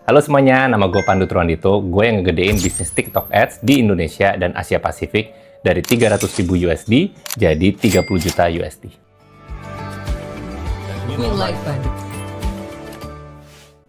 Halo semuanya, nama gue Pandu Truandito. Gue yang ngegedein bisnis TikTok Ads di Indonesia dan Asia Pasifik dari 300.000 USD jadi 30 juta USD.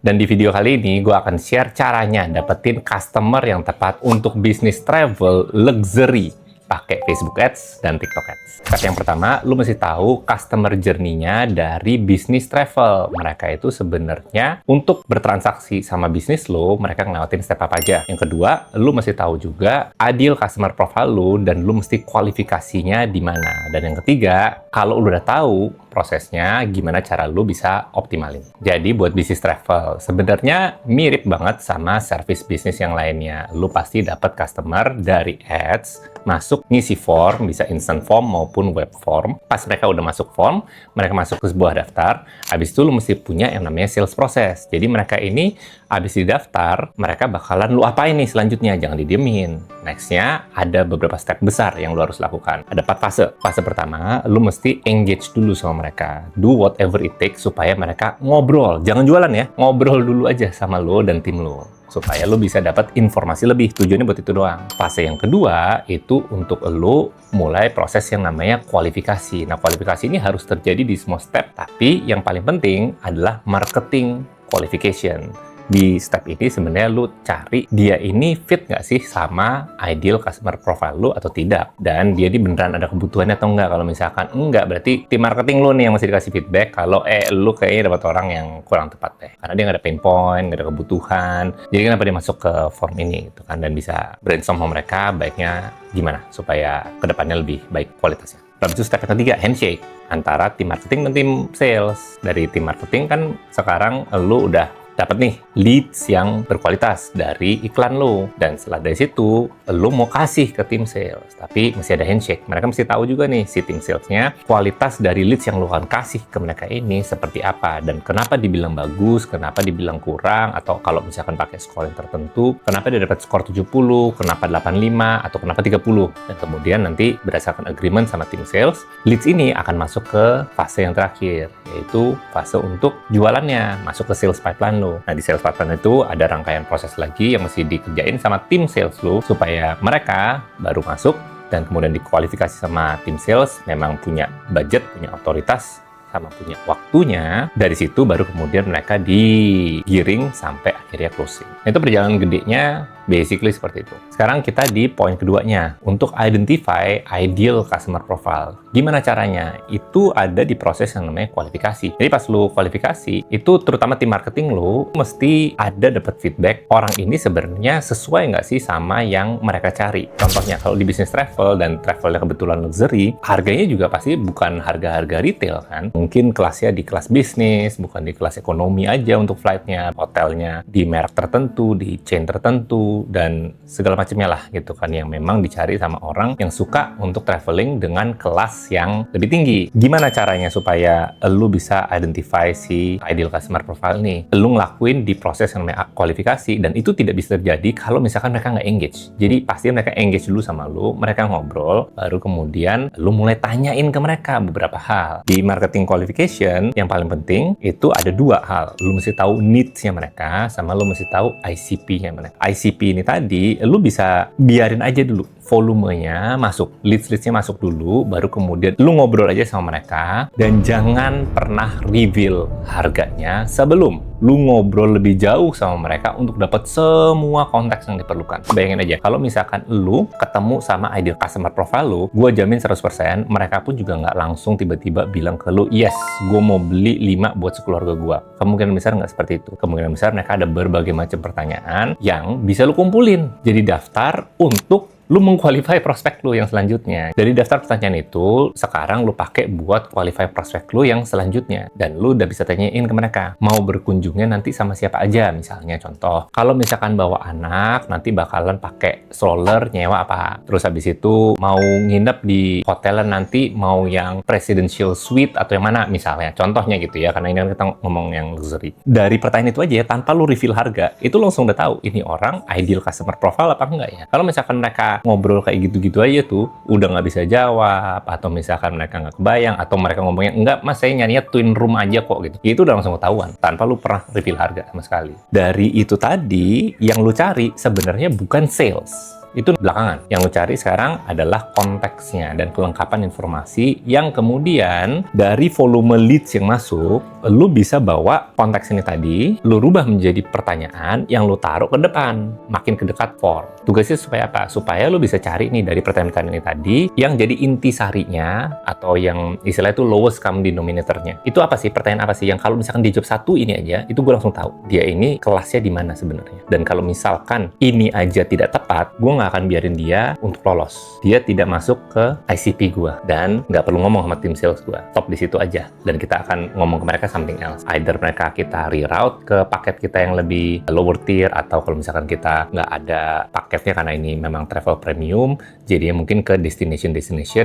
Dan di video kali ini, gue akan share caranya dapetin customer yang tepat untuk bisnis travel luxury pakai Facebook Ads dan TikTok Ads. Step yang pertama, lu mesti tahu customer journey-nya dari bisnis travel. Mereka itu sebenarnya untuk bertransaksi sama bisnis lu, mereka ngelewatin step apa aja. Yang kedua, lu mesti tahu juga ideal customer profile lu dan lu mesti kualifikasinya di mana. Dan yang ketiga, kalau lu udah tahu prosesnya, gimana cara lu bisa optimalin. Jadi buat bisnis travel, sebenarnya mirip banget sama service bisnis yang lainnya. Lu pasti dapat customer dari ads, masuk ngisi form, bisa instant form maupun web form. Pas mereka udah masuk form, mereka masuk ke sebuah daftar, habis itu lu mesti punya yang namanya sales process. Jadi mereka ini habis didaftar, mereka bakalan lu apain nih selanjutnya, jangan didiemin. Nextnya ada beberapa step besar yang lu harus lakukan. Ada 4 fase. Fase pertama, lu mesti engage dulu sama mereka. Do whatever it takes supaya mereka ngobrol. Jangan jualan ya, ngobrol dulu aja sama lu dan tim lu, supaya lo bisa dapat informasi lebih. Tujuannya buat itu doang. Fase yang kedua itu untuk lo mulai proses yang namanya kualifikasi. Nah, kualifikasi ini harus terjadi di semua step, tapi yang paling penting adalah marketing qualification. Di step ini sebenarnya lu cari dia ini fit nggak sih sama ideal customer profile lu atau tidak, dan dia ini beneran ada kebutuhannya atau enggak. Kalau misalkan enggak, berarti tim marketing lu nih yang masih dikasih feedback kalau lu kayaknya dapat orang yang kurang tepat deh, karena dia nggak ada pain point, nggak ada kebutuhan. Jadi kenapa dia masuk ke form ini gitu kan, dan bisa brainstorm sama mereka baiknya gimana supaya kedepannya lebih baik kualitasnya. Lalu itu step yang ketiga, handshake antara tim marketing dan tim sales. Dari tim marketing kan sekarang lu udah dapat nih leads yang berkualitas dari iklan lo, dan setelah dari situ lo mau kasih ke tim sales, tapi mesti ada handshake. Mereka mesti tahu juga nih si tim salesnya kualitas dari leads yang lo akan kasih ke mereka ini seperti apa, dan kenapa dibilang bagus, kenapa dibilang kurang, atau kalau misalkan pakai scoring tertentu, kenapa dia dapat skor 70, kenapa 85, atau kenapa 30. Dan kemudian nanti berdasarkan agreement sama tim sales, leads ini akan masuk ke fase yang terakhir, yaitu fase untuk jualannya, masuk ke sales pipeline lo. Nah, di sales pipeline itu ada rangkaian proses lagi yang mesti dikerjain sama tim sales lo supaya mereka baru masuk, dan kemudian dikualifikasi sama tim sales, memang punya budget, punya otoritas, sama punya waktunya. Dari situ baru kemudian mereka digiring sampai akhirnya closing. Itu perjalanan gedenya basically seperti itu. Sekarang kita di poin keduanya, untuk identify ideal customer profile. Gimana caranya? Itu ada di proses yang namanya kualifikasi. Jadi pas lu kualifikasi, itu terutama tim marketing lu mesti ada dapat feedback, orang ini sebenarnya sesuai nggak sih sama yang mereka cari. Contohnya kalau di bisnis travel, dan travelnya kebetulan luxury, harganya juga pasti bukan harga-harga retail kan. Mungkin kelasnya di kelas bisnis, bukan di kelas ekonomi aja untuk flightnya, hotelnya di merek tertentu, di chain tertentu, dan segala macamnya lah gitu kan, yang memang dicari sama orang yang suka untuk traveling dengan kelas yang lebih tinggi. Gimana caranya supaya lu bisa identify si ideal customer profile nih? Lu ngelakuin di proses yang namanya kualifikasi, dan itu tidak bisa terjadi kalau misalkan mereka nggak engage. Jadi pasti mereka engage dulu sama lu, mereka ngobrol, baru kemudian lu mulai tanyain ke mereka beberapa hal. Di marketing qualification yang paling penting itu ada 2 hal. Lu mesti tahu needs-nya mereka, sama lu mesti tahu ICP-nya mereka. ICP ini tadi, lu bisa biarin aja dulu volumenya masuk, leads-nya masuk dulu, baru kemudian lu ngobrol aja sama mereka, dan jangan pernah reveal harganya sebelum lu ngobrol lebih jauh sama mereka untuk dapat semua konteks yang diperlukan. Bayangin aja, kalau misalkan lu ketemu sama ideal customer profile lu, gue jamin 100% mereka pun juga nggak langsung tiba-tiba bilang ke lu, yes, gue mau beli 5 buat sekeluarga gue. Kemungkinan besar nggak seperti itu. Kemungkinan besar mereka ada berbagai macam pertanyaan yang bisa lu kumpulin jadi daftar untuk lu mengqualify prospek lu yang selanjutnya. Dari daftar pertanyaan itu, sekarang lu pakai buat qualify prospek lu yang selanjutnya. Dan lu udah bisa tanyain ke mereka, mau berkunjungnya nanti sama siapa aja. Misalnya contoh, kalau misalkan bawa anak, nanti bakalan pakai stroller, nyewa apa. Terus habis itu, mau nginep di hotelan nanti, mau yang presidential suite atau yang mana misalnya. Contohnya gitu ya, karena ini kita ngomong yang luxury. Dari pertanyaan itu aja ya, tanpa lu reveal harga, itu langsung udah tahu, ini orang ideal customer profile apa enggak ya. Kalau misalkan mereka mereka ngobrol kayak gitu-gitu aja tuh, udah nggak bisa jawab, atau misalkan mereka nggak kebayang, atau mereka ngomongnya, enggak mas, saya nyarinya twin room aja kok gitu. Itu udah langsung ketahuan, tanpa lu pernah reveal harga sama sekali. Dari itu tadi, yang lu cari sebenarnya bukan sales. Itu belakangan. Yang lo cari sekarang adalah konteksnya dan kelengkapan informasi yang kemudian dari volume leads yang masuk, lo bisa bawa konteks ini tadi, lo rubah menjadi pertanyaan yang lo taruh ke depan, makin ke dekat form. Tugasnya supaya apa? Supaya lo bisa cari nih dari pertanyaan ini tadi, yang jadi intisarinya, atau yang istilahnya itu lowest common denominator-nya. Itu apa sih? Pertanyaan apa sih? Yang kalau misalkan di job 1 ini aja, itu gue langsung tahu. Dia ini kelasnya di mana sebenarnya. Dan kalau misalkan ini aja tidak tepat, gue nggak akan biarin dia untuk lolos. Dia tidak masuk ke ICP gue dan nggak perlu ngomong sama tim sales gue. Stop di situ aja dan kita akan ngomong ke mereka something else. Either mereka kita reroute ke paket kita yang lebih lower tier, atau kalau misalkan kita nggak ada paketnya karena ini memang travel premium, jadi mungkin ke destination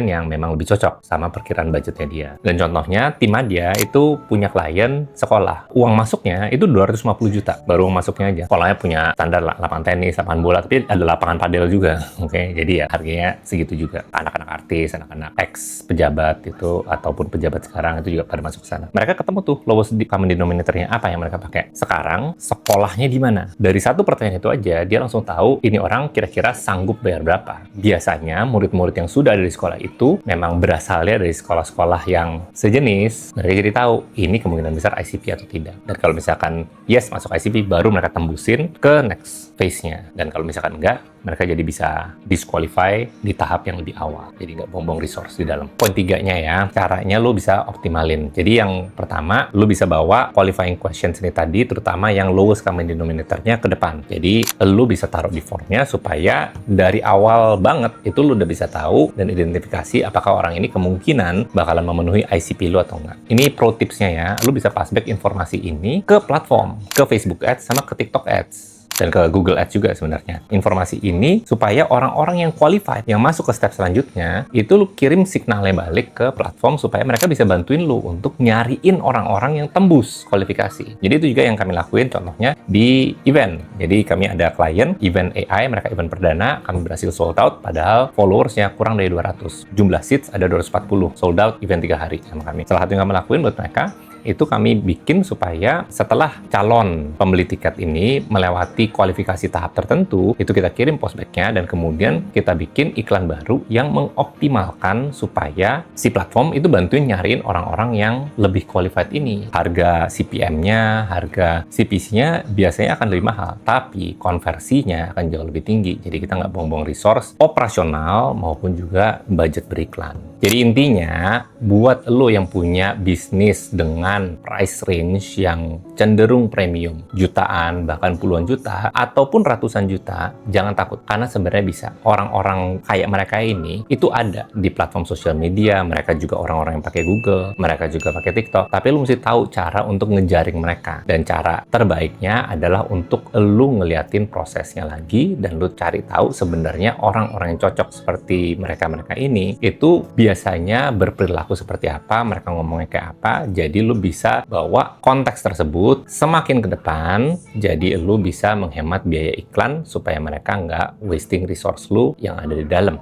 yang memang lebih cocok sama perkiraan budgetnya dia. Dan contohnya tim dia itu punya klien sekolah. Uang masuknya itu 250 juta. Baru uang masuknya aja. Sekolahnya punya standar lapangan tenis, lapangan bola, tapi ada lapangan padel juga. Oke, jadi ya harganya segitu juga. Anak-anak artis, anak-anak ex pejabat itu, ataupun pejabat sekarang itu juga pada masuk ke sana. Mereka ketemu tuh lowest common denominator-nya apa yang mereka pakai. Sekarang sekolahnya di mana? Dari satu pertanyaan itu aja dia langsung tahu ini orang kira-kira sanggup bayar berapa. Biasanya murid-murid yang sudah ada di sekolah itu memang berasalnya dari sekolah-sekolah yang sejenis. Mereka jadi tahu ini kemungkinan besar ICP atau tidak. Dan kalau misalkan yes masuk ICP, baru mereka tembusin ke next phase-nya. Dan kalau misalkan enggak, mereka jadi bisa disqualify di tahap yang lebih awal. Jadi nggak buang-buang resource di dalam. Poin 3-nya ya, caranya lo bisa optimalin. Jadi yang pertama, lo bisa bawa qualifying questions ini tadi, terutama yang lowest common denominator-nya ke depan. Jadi lo bisa taruh di formnya supaya dari awal banget itu lo udah bisa tahu dan identifikasi apakah orang ini kemungkinan bakalan memenuhi ICP lo atau enggak. Ini pro tipsnya ya, lo bisa passback informasi ini ke platform, ke Facebook Ads sama ke TikTok Ads. Dan ke Google Ads juga sebenarnya. Informasi ini supaya orang-orang yang qualified, yang masuk ke step selanjutnya, itu lu kirim signalnya balik ke platform supaya mereka bisa bantuin lu untuk nyariin orang-orang yang tembus kualifikasi. Jadi itu juga yang kami lakuin contohnya di event. Jadi kami ada klien, event AI, mereka event perdana, kami berhasil sold out, padahal followersnya kurang dari 200. Jumlah seats ada 240, sold out event 3 hari sama kami. Salah satu yang kami lakuin buat mereka, itu kami bikin supaya setelah calon pembeli tiket ini melewati kualifikasi tahap tertentu, itu kita kirim postback-nya dan kemudian kita bikin iklan baru yang mengoptimalkan supaya si platform itu bantuin nyariin orang-orang yang lebih qualified ini. Harga CPM-nya, harga CPC-nya biasanya akan lebih mahal, tapi konversinya akan jauh lebih tinggi. Jadi kita nggak buang-buang resource operasional maupun juga budget beriklan. Jadi intinya, buat lo yang punya bisnis dengan price range yang cenderung premium, jutaan, bahkan puluhan juta, ataupun ratusan juta, jangan takut. Karena sebenarnya bisa. Orang-orang kayak mereka ini, itu ada di platform sosial media, mereka juga orang-orang yang pakai Google, mereka juga pakai TikTok, tapi lo mesti tahu cara untuk ngejaring mereka. Dan cara terbaiknya adalah untuk lo ngeliatin prosesnya lagi, dan lo cari tahu sebenarnya orang-orang yang cocok seperti mereka-mereka ini, itu biasanya berperilaku seperti apa, mereka ngomongnya kayak apa, jadi lu bisa bawa konteks tersebut semakin ke depan, jadi lu bisa menghemat biaya iklan supaya mereka nggak wasting resource lu yang ada di dalam.